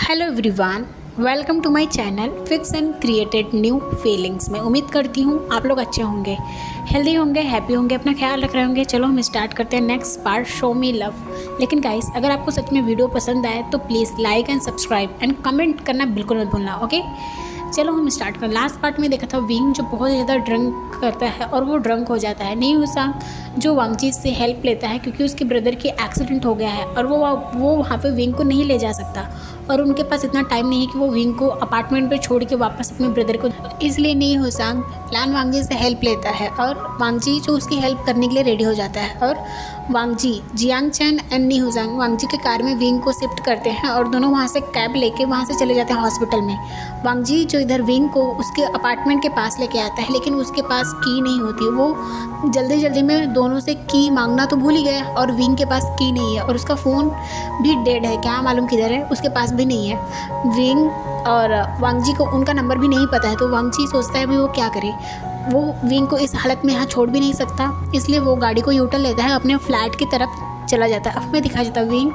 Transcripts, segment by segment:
Hello everyone, welcome to my channel fix and created new feelings. मैं उम्मीद करती हूँ आप लोग अच्छे होंगे, हेल्दी होंगे, हैप्पी होंगे, अपना ख्याल रख रहे होंगे। चलो हम स्टार्ट करते हैं नेक्स्ट पार्ट, शो मी लव। लेकिन गाइस, अगर आपको सच में वीडियो पसंद आए तो please like and subscribe and comment करना बिल्कुल मत भूलना, ओके। चलो हम स्टार्ट करें। लास्ट पार्ट में देखा था विंग जो बहुत ज़्यादा ड्रंक करता है और वो ड्रंक हो जाता है। नहीं हुसांग जो वांगजी से हेल्प लेता है क्योंकि उसके ब्रदर की एक्सीडेंट हो गया है और वो वहाँ पे विंग को नहीं ले जा सकता और उनके पास इतना टाइम नहीं है कि वो विंग को अपार्टमेंट पे छोड़ के वापस अपने ब्रदर को, इसलिए नहीं हुसांग लान वांगजी से हेल्प लेता है और वांगजी जो उसकी हेल्प करने के लिए रेडी हो जाता है और वांगजी, जियांग चैन एंड नी हुसांग वांगजी के कार में विंग को शिफ्ट करते हैं और दोनों वहाँ से कैब लेके वहाँ से चले जाते हैं हॉस्पिटल में। वांगजी जो इधर विंग को उसके अपार्टमेंट के पास लेके आता है लेकिन उसके पास की नहीं होती। वो जल्दी जल्दी में दोनों से की मांगना तो भूल ही गया और विंग के पास की नहीं है और उसका फ़ोन भी डेड है, क्या मालूम किधर है, उसके पास भी नहीं है। विंग और वांगजी को उनका नंबर भी नहीं पता है तो वांगजी सोचता है भी वो क्या करे। वो विंग को इस हालत में यहाँ छोड़ भी नहीं सकता, इसलिए वो गाड़ी को यूटर्न लेता है, अपने फ्लैट की तरफ चला जाता है। अब मैं दिखा जाता विंग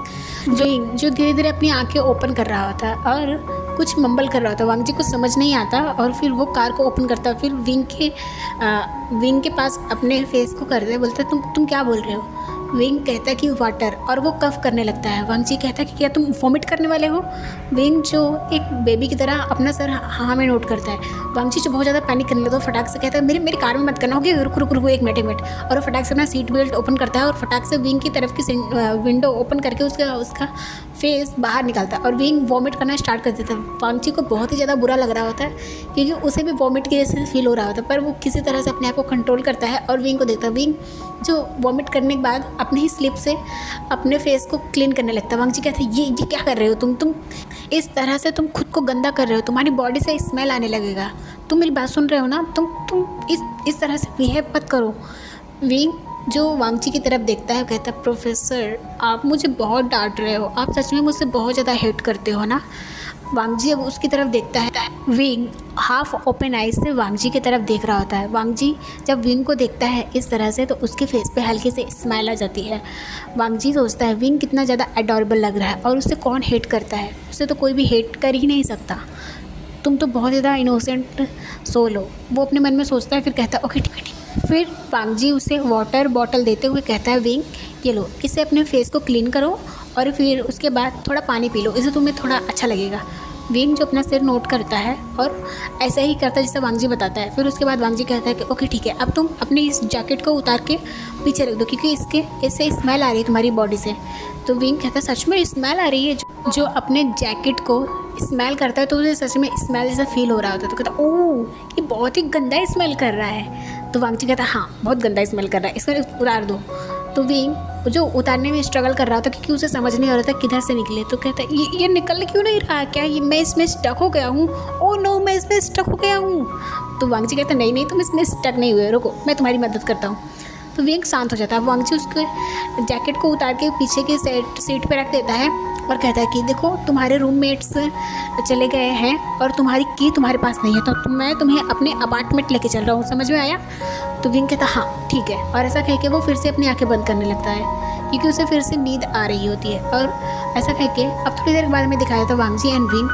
जो धीरे धीरे अपनी आंखें ओपन कर रहा होता है और कुछ मम्बल कर रहा होता है। वांगजी को समझ नहीं आता और फिर वो कार को ओपन करता है। फिर विंग के पास अपने फेस को करते बोलता है तुम क्या बोल रहे हो। विंग कहता है कि वाटर और वो कफ करने लगता है। वांगजी कहता है कि क्या तुम वॉमिट करने वाले हो। विंग जो एक बेबी की तरह अपना सर हाँ में नोट करता है। वांगजी जो बहुत ज़्यादा पैनिक करने लगता है फटाक से कहता है मेरी कार में मत करना, होगी रुक एक मिनट और वो फटाक से अपना सीट बेल्ट ओपन करता है और फटाक से विंग की तरफ की विंडो ओपन करके उसका फेस बाहर निकालता है और विंग वॉमिट करना स्टार्ट कर देता है। वांगजी को बहुत ही ज़्यादा बुरा लग रहा होता है क्योंकि उसे भी वॉमिट के जैसे फील हो रहा होता है, पर वो किसी तरह से अपने आप को कंट्रोल करता है और विंग को देखता है। विंग जो वॉमिट करने के बाद अपने ही स्लिप से अपने फेस को क्लीन करने लगता है। वांगजी कहते हैं ये क्या कर रहे हो तुम इस तरह से तुम खुद को गंदा कर रहे हो, तुम्हारी बॉडी से स्मेल आने लगेगा। तुम मेरी बात सुन रहे हो ना, तुम इस तरह से बिहेव मत करो। विंग जो वांगजी की तरफ देखता है कहता है प्रोफेसर आप मुझे बहुत डांट रहे हो, आप सच में मुझसे बहुत ज़्यादा हेट करते हो ना। वांगजी अब उसकी तरफ देखता है। विंग हाफ ओपन आइज से वांगजी की तरफ देख रहा होता है। वांगजी जब विंग को देखता है इस तरह से तो उसके फेस पे हल्की से स्माइल आ जाती है। वांगजी सोचता है विंग कितना ज़्यादा एडोरेबल लग रहा है और उससे कौन हेट करता है, उससे तो कोई भी हेट कर ही नहीं सकता। तुम तो बहुत ज़्यादा इनोसेंट सोल हो, वो अपने मन में सोचता है। फिर कहता है ओके ठीक है। फिर वांगजी उसे वाटर बॉटल देते हुए कहता है विंग ये लो, इसे अपने फेस को क्लीन करो और फिर उसके बाद थोड़ा पानी पी लो, इससे तुम्हें थोड़ा अच्छा लगेगा। विंग जो अपना सिर नोट करता है और ऐसा ही करता है जैसे वांगजी बताता है। फिर उसके बाद वांगजी कहता है कि ओके ठीक है, अब तुम अपने इस जैकेट को उतार के पीछे रख दो क्योंकि इससे स्मेल आ रही है तुम्हारी बॉडी से। तो विंग कहता है सच में स्मेल आ रही है। जो अपने जैकेट को स्मेल करता है तो उसे सच में स्मेल जैसा फील हो रहा होता है। तो कहता ओह ये बहुत ही गंदा स्मेल कर रहा है। तो वांगजी कहता है हाँ बहुत गंदा स्मेल कर रहा है, इसको उतार दो। तो विंग जो उतारने में स्ट्रगल कर रहा था क्योंकि उसे समझ नहीं आ रहा था किधर से निकले। तो कहता है ये निकल क्यों नहीं रहा, क्या ये मैं इसमें स्टक हो गया हूँ। ओह नो मैं इसमें स्टक हो गया हूँ। तो वांगजी कहता है नहीं तुम इसमें स्टक नहीं हुए, रुको मैं तुम्हारी मदद करता हूँ। तो विंग शांत हो जाता है। वांगजी उसके जैकेट को उतार के पीछे की सीट पर रख देता है और कहता है कि देखो तुम्हारे रूममेट्स चले गए हैं और तुम्हारी की तुम्हारे पास नहीं है तो मैं तुम्हें अपने अपार्टमेंट लेके चल रहा हूँ, समझ में आया। तो विंग कहता हाँ ठीक है और ऐसा कह के वो फिर से अपनी आंखें बंद करने लगता है क्योंकि उसे फिर से नींद आ रही होती है। और ऐसा कह के अब थोड़ी देर बाद में दिखाया था वांगजी एंड विंग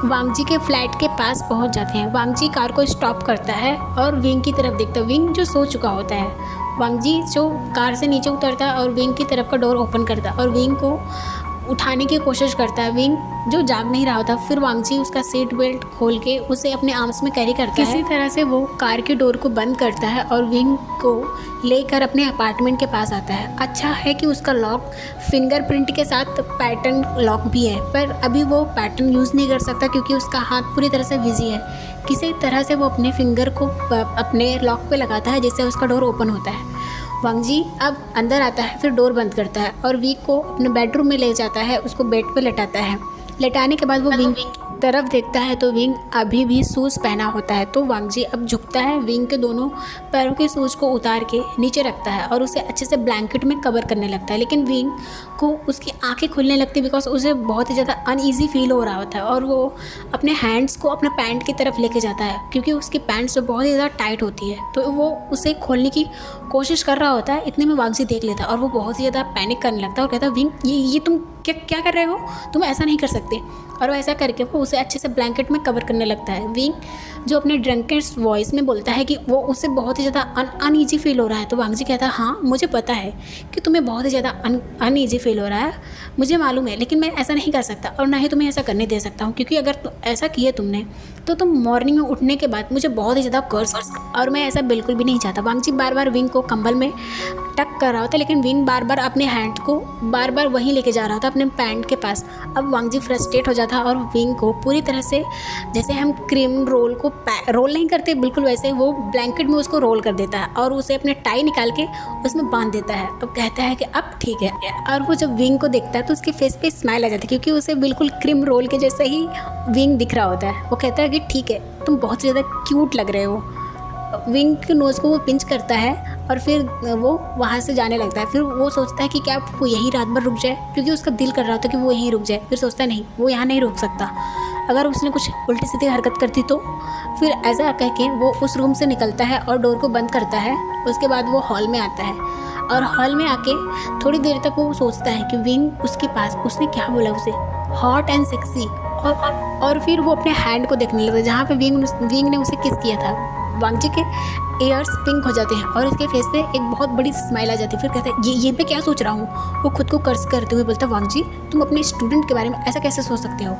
वांगजी के फ्लैट के पास पहुंच जाते हैं। वांगजी कार को स्टॉप करता है और विंग की तरफ देखता है। विंग जो सो चुका होता है। वांगजी जो कार से नीचे उतरता है और विंग की तरफ का डोर ओपन करता है और विंग को उठाने की कोशिश करता है। विंग जो जाग नहीं रहा होता। फिर वांगजी उसका सीट बेल्ट खोल के उसे अपने आर्म्स में कैरी करता है। किसी तरह से वो कार के डोर को बंद करता है और विंग को लेकर अपने अपार्टमेंट के पास आता है। अच्छा है कि उसका लॉक फिंगरप्रिंट के साथ पैटर्न लॉक भी है, पर अभी वो पैटर्न यूज़ नहीं कर सकता क्योंकि उसका हाथ पूरी तरह से बिजी है। किसी तरह से वो अपने फिंगर को अपने लॉक पे लगाता है जिससे उसका डोर ओपन होता है। वांगजी अब अंदर आता है, फिर डोर बंद करता है और विंग को अपने बेडरूम में ले जाता है, उसको बेड पे लेटाता है। लेटाने के बाद वो विंग तरफ देखता है तो विंग अभी भी शूज़ पहना होता है। तो वांगजी अब झुकता है, विंग के दोनों पैरों के शूज़ को उतार के नीचे रखता है और उसे अच्छे से ब्लैंकेट में कवर करने लगता है। लेकिन विंग को उसकी आंखें खुलने लगती बिकॉज उसे बहुत ही ज़्यादा अनईजी फील हो रहा होता है और वो अपने हैंड्स को अपने पैंट की तरफ लेके जाता है क्योंकि उसकी पैंट्स जो बहुत ही ज़्यादा टाइट होती है तो वो उसे खोलने की कोशिश कर रहा होता है। इतने में वांगजी देख लेता है और वो बहुत ही ज़्यादा पैनिक करने लगता है और कहता है विंग ये तुम क्या क्या कर रहे हो, तुम ऐसा नहीं कर सकते। और वो ऐसा करके वो उसे अच्छे से ब्लैंकेट में कवर करने लगता है। विंग जो अपने ड्रंकेंस वॉइस में बोलता है कि वो उसे बहुत ही ज़्यादा अनईजी फील हो रहा है। तो वांग जी कहता है हाँ मुझे पता है कि तुम्हें बहुत ही ज़्यादा अनईजी फील हो रहा है, मुझे मालूम है, लेकिन मैं ऐसा नहीं कर सकता और ना ही तुम्हें ऐसा करने दे सकता हूँ, क्योंकि अगर ऐसा किए तुमने तो तुम मॉर्निंग में उठने के बाद मुझे बहुत ही ज़्यादा कर्स, और मैं ऐसा बिल्कुल भी नहीं चाहता। वांग जी बार बार विंग को कंबल में टक कर रहा होता, लेकिन विंग बार बार अपने हैंड को बार बार वहीं लेके जा रहा होता अपने पैंट के पास। अब वांग जी फ्रस्ट्रेट हो जाता और विंग को पूरी तरह से, जैसे हम क्रीम रोल को रोल नहीं करते बिल्कुल वैसे, वो ब्लैंकेट में उसको रोल कर देता है और उसे अपने टाई निकाल के उसमें बांध देता है। अब कहता है कि अब ठीक है। और वो जब विंग को देखता है तो उसके फेस पे स्माइल आ जाती है, क्योंकि उसे बिल्कुल क्रीम रोल के जैसे ही विंग दिख रहा होता है। वो कहता है कि ठीक है तुम बहुत ज़्यादा क्यूट लग रहे हो। विंग के नोज़ को वो पिंच करता है और फिर वो वहाँ से जाने लगता है। फिर वो सोचता है कि क्या वो यहीं रात भर रुक जाए, क्योंकि उसका दिल कर रहा होता है कि वो यहीं रुक जाए। फिर सोचता है नहीं, वो यहाँ नहीं रुक सकता, अगर उसने कुछ उल्टी सीधी हरकत करती तो। फिर ऐसा कह के वो उस रूम से निकलता है और डोर को बंद करता है। उसके बाद वो हॉल में आता है और हॉल में आके थोड़ी देर तक वो सोचता है कि विंग उसके पास, उसने क्या बोला उसे, हॉट एंड सेक्सी। और फिर वो अपने हैंड को देखने लगता है जहाँ पे विंग ने उसे किस किया था। वांग जी के ईयर्स पिंक हो जाते हैं और इसके फेस पे एक बहुत बड़ी स्माइल आ जाती है। फिर कहते हैं ये मैं क्या सोच रहा हूँ। वो खुद को कर्ज करते हुए बोलता है वांग जी तुम अपने स्टूडेंट के बारे में ऐसा कैसे सोच सकते हो,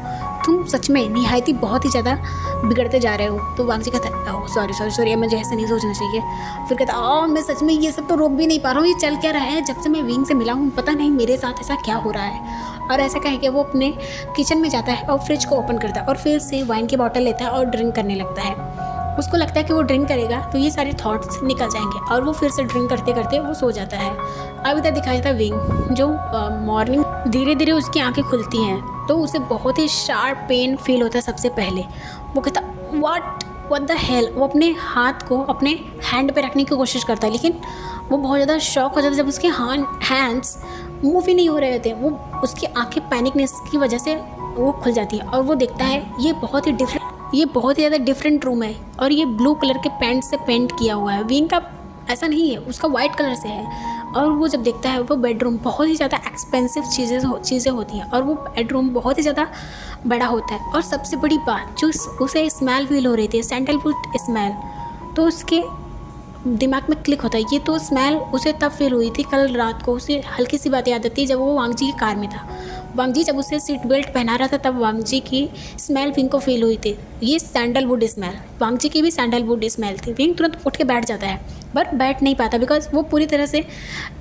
तुम सच में निहायती बहुत ही ज़्यादा बिगड़ते जा रहे हो। तो वांग जी कहता है सॉरी मुझे ऐसा नहीं सोचना चाहिए। फिर कहता है मैं सच में ये सब तो रोक भी नहीं पा रहा हूँ, ये चल क्या रहा है, जब से मैं विंग से मिला हूँ पता नहीं मेरे साथ ऐसा क्या हो रहा है। और ऐसा कह के वो अपने किचन में जाता है और फ्रिज को ओपन करता है और फिर से वाइन की बॉटल लेता है और ड्रिंक करने लगता है। उसको लगता है कि वो ड्रिंक करेगा तो ये सारे थॉट्स निकल जाएंगे और वो फिर से ड्रिंक करते करते वो सो जाता है। अब इधर दिखाया था विंग जो मॉर्निंग धीरे धीरे उसकी आंखें खुलती हैं तो उसे बहुत ही शार्प पेन फील होता है। सबसे पहले वो कहता व्हाट द हेल। वो अपने हाथ को अपने हैंड पे रखने की कोशिश करता है, लेकिन वो बहुत ज़्यादा शॉक हो जाता है जब उसके हैंड्स मूव ही नहीं हो रहे थे। वो उसकी आंखें पैनिकनेस की वजह से वो खुल जाती है और वो देखता है ये बहुत ही ज़्यादा डिफरेंट रूम है और ये ब्लू कलर के पेंट से पेंट किया हुआ है। विंग का ऐसा नहीं है, उसका वाइट कलर से है। और वो जब देखता है वो बेडरूम बहुत ही ज़्यादा एक्सपेंसिव चीज़ें होती हैं और वो बेडरूम बहुत ही ज़्यादा बड़ा होता है। और सबसे बड़ी बात जो उसे स्मेल फील हो रही थी, सैंडलवुड स्मेल, तो उसके दिमाग में क्लिक होता है। ये तो स्मेल उसे तब फील हुई थी कल रात को। उसे हल्की सी बात याद आती है जब वो वांग जी की कार में था। वांग जी जब उसे सीट बेल्ट पहना रहा था तब वांग जी की स्मेल विंग को फील हुई थी, ये सैंडलवुड स्मेल। वांग जी की भी सैंडलवुड स्मेल थी। विंग तुरंत उठ के बैठ जाता है बट बैठ नहीं पाता बिकॉज वो पूरी तरह से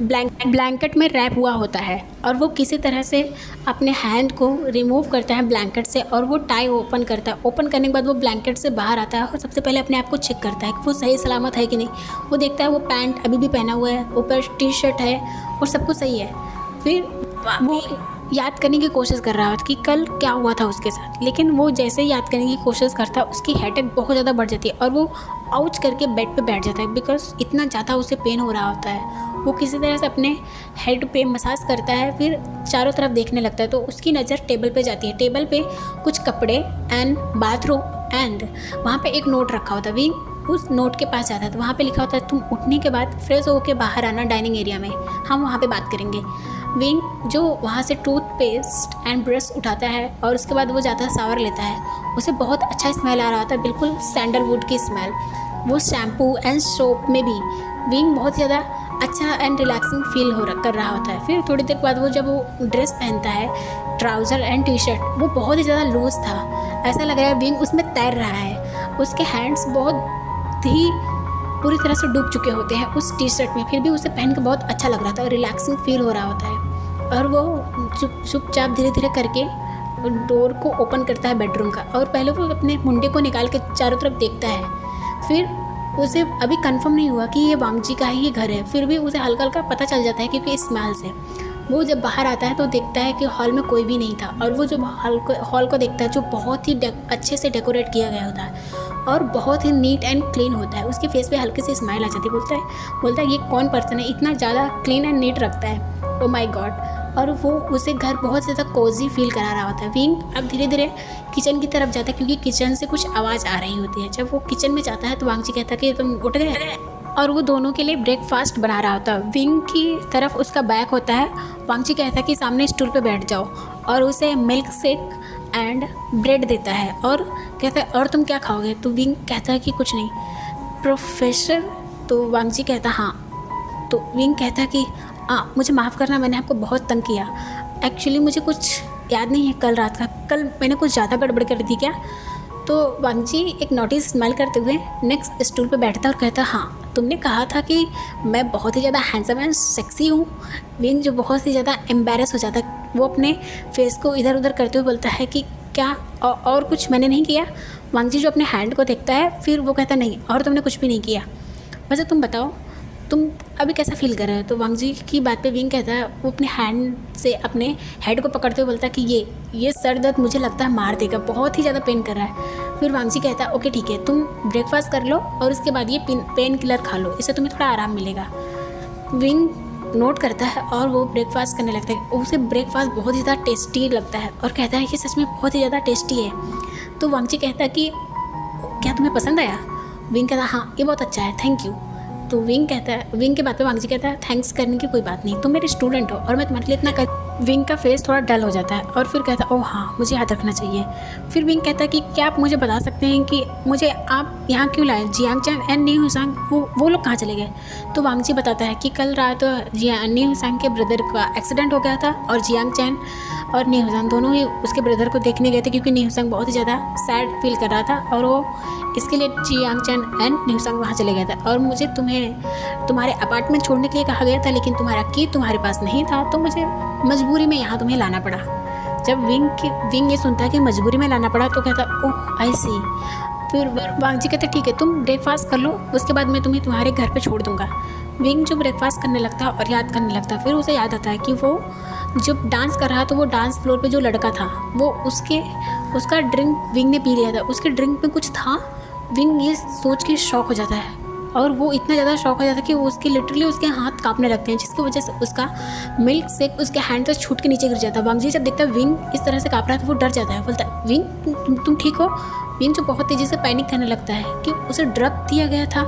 ब्लैंकेट में रैप हुआ होता है और वो किसी तरह से अपने हैंड को रिमूव करता है ब्लैंकेट से और वो टाई ओपन करता है। ओपन करने के बाद वो ब्लैंकेट से बाहर आता है और सबसे पहले अपने आप को चेक करता है कि वो सही सलामत है कि नहीं। वो देखता है वो पैंट अभी भी पहना हुआ है, ऊपर टी शर्ट है और सब कुछ सही है। फिर वो याद करने की कोशिश कर रहा था कि कल क्या हुआ था उसके साथ, लेकिन वो जैसे ही याद करने की कोशिश करता है उसकी हेडेक बहुत ज़्यादा बढ़ जाती है और वो आउच करके बेड पे बैठ जाता है बिकॉज इतना ज़्यादा उसे पेन हो रहा होता है। वो किसी तरह से अपने हेड पे मसाज करता है, फिर चारों तरफ देखने लगता है तो उसकी नज़र टेबल पे जाती है। टेबल पे कुछ कपड़े एंड बाथरूम एंड वहाँ पे एक नोट रखा होता है। विंग उस नोट के पास जाता है तो वहाँ पे लिखा होता है तुम उठने के बाद फ्रेश होकर बाहर आना डाइनिंग एरिया में, हम वहाँ पे बात करेंगे। विंग जो वहाँ से टूथपेस्ट एंड ब्रश उठाता है और उसके बाद वो जाता है शावर लेता है। उसे बहुत अच्छा स्मेल आ रहा होता है, बिल्कुल सैंडलवुड की स्मेल। वो शैम्पू एंड सोप में भी विंग बहुत ज़्यादा अच्छा एंड रिलैक्सिंग फील कर रहा होता है। फिर थोड़ी देर बाद वो जब वो ड्रेस पहनता है, ट्राउज़र एंड टी शर्ट, वो बहुत ही ज़्यादा लूज़ था, ऐसा लग रहा है विंग उसमें तैर रहा है। उसके हैंड्स बहुत ही पूरी तरह से डूब चुके होते हैं उस टी शर्ट में, फिर भी उसे पहन के बहुत अच्छा लग रहा था, रिलैक्सिंग फील हो रहा होता है। और वो चुपचाप धीरे धीरे करके डोर को ओपन करता है बेडरूम का और पहले वो अपने मुंडे को निकाल के चारों तरफ देखता है। फिर उसे अभी कंफर्म नहीं हुआ कि ये वांग जी का ही ये घर है, फिर भी उसे हल्का हल्का पता चल जाता है क्योंकि इस स्मेल से। वो जब बाहर आता है तो देखता है कि हॉल में कोई भी नहीं था और वो जब हॉल को देखता है जो बहुत ही अच्छे से डेकोरेट किया गया होता है और बहुत ही नीट एंड क्लीन होता है। उसके फेस पे हल्की सी स्माइल आ जाती है। बोलता है ये कौन पर्सन है इतना ज़्यादा क्लीन एंड नीट रखता है, ओ माय गॉड। और वो उसे घर बहुत ज़्यादा कोजी फील करा रहा होता है। विंग अब धीरे धीरे किचन की तरफ जाता है क्योंकि किचन से कुछ आवाज़ आ रही होती है। जब वो किचन में जाता है तो वांग जी कहता है कि तुम उठ गए। और वो दोनों के लिए ब्रेकफास्ट बना रहा होता है। विंग की तरफ उसका बैग होता है। वांगजी कहता है कि सामने स्टूल पे बैठ जाओ और उसे मिल्क शेक एंड ब्रेड देता है और कहता है और तुम क्या खाओगे? तो विंग कहता है कि कुछ नहीं। प्रोफेसर, तो वांगजी कहता है हाँ। तो विंग कहता है कि मुझे माफ़ करना, मैंने आपको बहुत तंग किया। एक्चुअली मुझे कुछ याद नहीं है कल रात का, कल मैंने कुछ ज़्यादा गड़बड़ कर दी क्या? तो वांगजी एक नोटिस स्माइल करते हुए नेक्स्ट स्टूल पर बैठता और कहता हाँ, तुमने कहा था कि मैं बहुत ही ज़्यादा हैंडसम एंड सेक्सी हूँ। विंग जो बहुत ही ज़्यादा एम्बैरस हो जाता है, वो अपने फेस को इधर उधर करते हुए बोलता है कि क्या और कुछ मैंने नहीं किया? वांगजी जो अपने हैंड को देखता है, फिर वो कहता नहीं और तुमने कुछ भी नहीं किया। वैसे तुम बताओ, तुम अभी कैसा फील कर रहे हो? तो वांगजी की बात पे विंग कहता है, वो अपने हैंड से अपने हेड को पकड़ते हुए बोलता है कि ये सर दर्द मुझे लगता है मार देगा, बहुत ही ज़्यादा पेन कर रहा है। फिर वांगजी कहता है ओके ठीक है, तुम ब्रेकफास्ट कर लो और उसके बाद ये पेन किलर खा लो, इससे तुम्हें थोड़ा आराम मिलेगा। विंग नोट करता है और वो ब्रेकफास्ट करने लगता है। उसे ब्रेकफास्ट बहुत ही ज़्यादा टेस्टी लगता है और कहता है कि सच में बहुत ही ज़्यादा टेस्टी है। तो वांगजी कहता है कि क्या तुम्हें पसंद आया? विंग कहता है हाँ, ये बहुत अच्छा है, थैंक यू। तो विंग के बात पे वांगजी कहता है थैंक्स करने की कोई बात नहीं, तुम मेरे स्टूडेंट हो और मैं तुम्हारे लिए इतना कर। विंग का फेस थोड़ा डल हो जाता है और फिर कहता है ओह हाँ, मुझे याद रखना चाहिए। फिर विंग कहता है कि क्या आप मुझे बता सकते हैं कि मुझे आप यहाँ क्यों लाए? जियांग चैन एंड नी हुसांग वो लोग कहाँ चले गए? तो वांगजी बताता है कि कल रात नी हुसांग के ब्रदर का एक्सीडेंट हो गया था और जियांग चैन और नी हुसांग दोनों ही उसके ब्रदर को देखने गए थे, क्योंकि नी हुसांग बहुत ही ज़्यादा सैड फील कर रहा था और वो इसके लिए जियांग चैन एंड नी हुसांग वहाँ चले गए थे। और मुझे तुम्हारे अपार्टमेंट छोड़ने के लिए कहा गया था, लेकिन तुम्हारा की तुम्हारे पास नहीं था, तो मुझे मजबूरी में यहाँ तुम्हें लाना पड़ा। जब विंग ये सुनता है कि मजबूरी में लाना पड़ा, तो कहता ओह आई सी। फिर वांगजी कहते ठीक है, तुम ब्रेकफास्ट कर लो, उसके बाद मैं तुम्हें तुम्हारे घर पे छोड़ दूँगा। विंग जो ब्रेकफास्ट करने लगता है और याद करने लगता है, फिर उसे याद आता है कि वो जब डांस कर रहा था, वो डांस फ्लोर पे जो लड़का था, वो उसका ड्रिंक विंग ने पी लिया था, उसके ड्रिंक में कुछ था। विंग ये सोच के शॉक हो जाता है और वो इतना ज़्यादा शॉक हो जाता है कि उसके लिटरली उसके हाथ कांपने लगते हैं, जिसकी वजह से उसका मिल्क शेक उसके हैंड से छूट के नीचे गिर जाता है। वांगजी जब देखता है विंग इस तरह से काँप रहा है तो वो डर जाता है, बोलता है विंग तुम ठीक हो? विंग जो बहुत तेज़ी से पैनिक करने लगता है कि उसे ड्रग दिया गया था।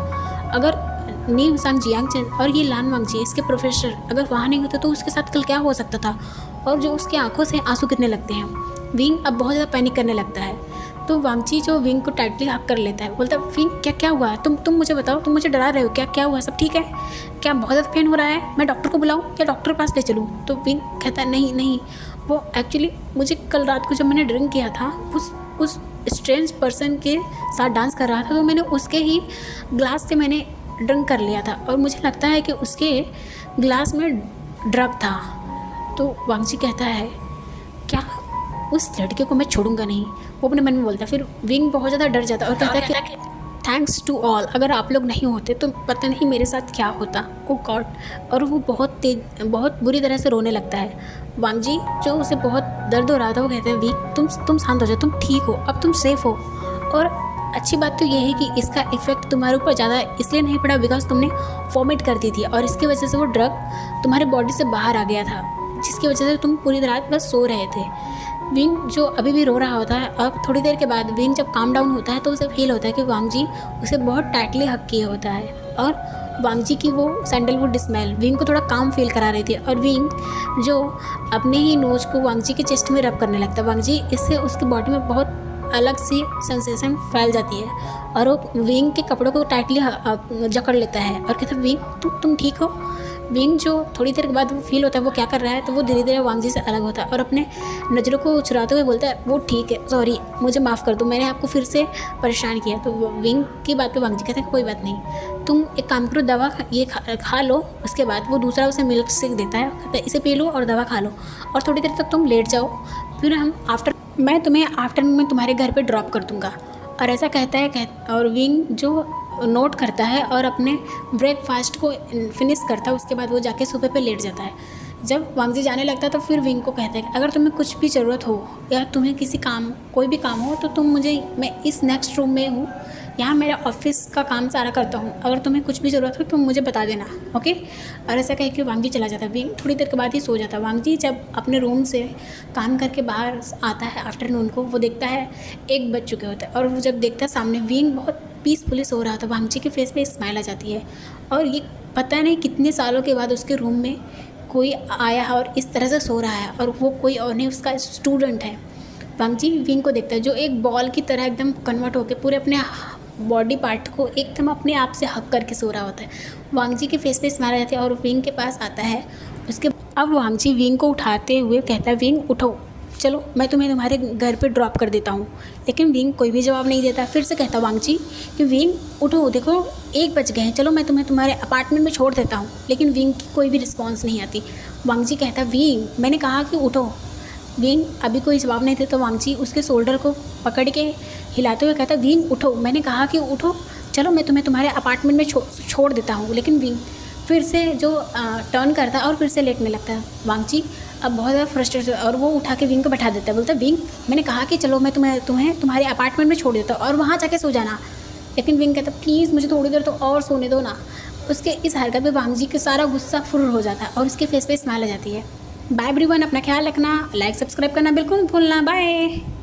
अगर नी हुसांग, जियांग चैन और ये लान वांगजी इसके प्रोफेसर अगर वहाँ नहीं होते तो उसके साथ कल क्या हो सकता था, और जो उसकी आंखों से आंसू गिरने लगते हैं। विंग अब बहुत ज़्यादा पैनिक करने लगता है। तो वांगजी जो विंग को टाइटली हक कर लेता है, बोलता है विंग क्या हुआ? तुम मुझे बताओ, तुम मुझे डरा रहे हो क्या हुआ? सब ठीक है? क्या बहुत ज़्यादा पेन हो रहा है? मैं डॉक्टर को बुलाऊँ या डॉक्टर के पास ले चलूँ? तो विंग कहता है नहीं, वो एक्चुअली मुझे कल रात को जब मैंने ड्रिंक किया था, उस स्ट्रेंज पर्सन के साथ डांस कर रहा था, तो मैंने उसके ही ग्लास से मैंने ड्रिंक कर लिया था और मुझे लगता है कि उसके ग्लास में ड्रग था। तो वांगजी कहता है क्या उस लड़के को मैं छोड़ूंगा नहीं, वो अपने मन में बोलता है। फिर विंग बहुत ज़्यादा डर जाता है और कहता है कि थैंक्स टू ऑल, अगर आप लोग नहीं होते तो पता नहीं मेरे साथ क्या होता, ओ गॉड। और वो बहुत बुरी तरह से रोने लगता है। वांगजी जो उसे बहुत दर्द हो रहा था, वो कहते हैं विंग तुम शांत हो जाओ, तुम ठीक हो, अब तुम सेफ हो। और अच्छी बात तो ये है कि इसका इफेक्ट तुम्हारे ऊपर ज़्यादा इसलिए नहीं पड़ा बिकॉज तुमने वॉमिट कर दी थी और इसकी वजह से वो ड्रग तुम्हारे बॉडी से बाहर आ गया था, जिसकी वजह से तुम पूरी रात बस सो रहे थे। विंग जो अभी भी रो रहा होता है, अब थोड़ी देर के बाद विंग जब काम डाउन होता है तो उसे फील होता है कि वांगजी उसे बहुत टाइटली हक किए होता है और वांगजी की वो सैंडलवुड स्मेल विंग को थोड़ा काम फील करा रही थी। और विंग जो अपने ही नोज को वांगजी के चेस्ट में रब करने लगता है। वांगजी इससे उसकी बॉडी में बहुत अलग सी सेंसेशन फैल जाती है और वो विंग के कपड़ों को टाइटली जकड़ लेता है और कहता है विंग तुम ठीक हो? विंग जो थोड़ी देर के बाद वो फील होता है वो क्या कर रहा है, तो वो धीरे धीरे वांगजी से अलग होता है और अपने नज़रों को चुराते हुए बोलता है वो ठीक है, सॉरी मुझे माफ़ कर दो, मैंने आपको फिर से परेशान किया। तो विंग की बात पे वांगजी कहते हैं कोई बात नहीं, तुम एक काम करो, दवा ये खा लो। उसके बाद वो दूसरा उसे मिल्क शेक देता है, कहता है इसे पी लो और दवा खा लो और थोड़ी देर तक तुम लेट जाओ, फिर मैं तुम्हें आफ्टरनून में तुम्हारे घर पे ड्रॉप कर दूँगा। और ऐसा कहता है और विंग जो नोट करता है और अपने ब्रेकफास्ट को फिनिश करता है, उसके बाद वो जाके सोफे पे लेट जाता है। जब वांगजी जाने लगता है तो फिर विंग को कहता है कि अगर तुम्हें कुछ भी ज़रूरत हो या तुम्हें कोई भी काम हो तो मैं इस नेक्स्ट रूम में हूँ, यहाँ मेरा ऑफिस का काम सारा करता हूँ, अगर तुम्हें कुछ भी ज़रूरत हो तुम मुझे बता देना, ओके। और ऐसा कह के वांगजी चला जाता है। विंग थोड़ी देर के बाद ही सो जाता है। वांगजी जब अपने रूम से काम करके बाहर आता है आफ्टरनून को, वो देखता है 1 बज चुके होते हैं और वो जब देखता है सामने विंग बहुत पीसफुली सो रहा था। वांगजी के फेस पे स्माइल आ जाती है और ये पता नहीं कितने सालों के बाद उसके रूम में कोई आया है और इस तरह से सो रहा है, और वो कोई और नहीं, उसका स्टूडेंट है। वांगजी विंग को देखता है जो एक बॉल की तरह एकदम कन्वर्ट होकर पूरे अपने बॉडी पार्ट को एकदम अपने आप से हक करके सो रहा होता है। वांगजी के फेस पे स्माइल आ जाती है और विंग के पास आता है। उसके अब वांगजी विंग को उठाते हुए कहता है, विंग उठो, चलो मैं तुम्हें तुम्हारे घर पे ड्रॉप कर देता हूँ। लेकिन विंग कोई भी जवाब नहीं देता। फिर से कहता वांगजी कि विंग उठो, देखो 1 बज गए हैं, चलो मैं तुम्हें तुम्हारे अपार्टमेंट में छोड़ देता हूँ। लेकिन विंग की कोई भी रिस्पॉन्स नहीं आती। वांगजी कहता विंग मैंने कहा कि उठो। विंग अभी कोई जवाब नहीं देता। वांगजी उसके शोल्डर को पकड़ के हिलाते हुए कहता विंग उठो, मैंने कहा कि उठो, चलो मैं तुम्हें तुम्हारे अपार्टमेंट में छोड़ देता हूँ। लेकिन विंग फिर से जो टर्न करता है और फिर से लेटने लगता है। वांगजी अब बहुत ज़्यादा फ्रस्ट्रेटेड और वो उठा के विंग को बैठा देता है। बोलता है विंग मैंने कहा कि चलो मैं तुम्हें तुम्हारे अपार्टमेंट में छोड़ देता हूँ और वहाँ जाके सो जाना। लेकिन विंग कहता प्लीज़ मुझे थोड़ी देर तो और सोने दो ना। उसके इस हरकत पे वांगजी का सारा गुस्सा फुर्र हो जाता है और उसके फेस पे स्माइल आ जाती है। बाय एवरीवन, अपना ख्याल रखना, लाइक सब्सक्राइब करना बिल्कुल मत भूलना। बाय।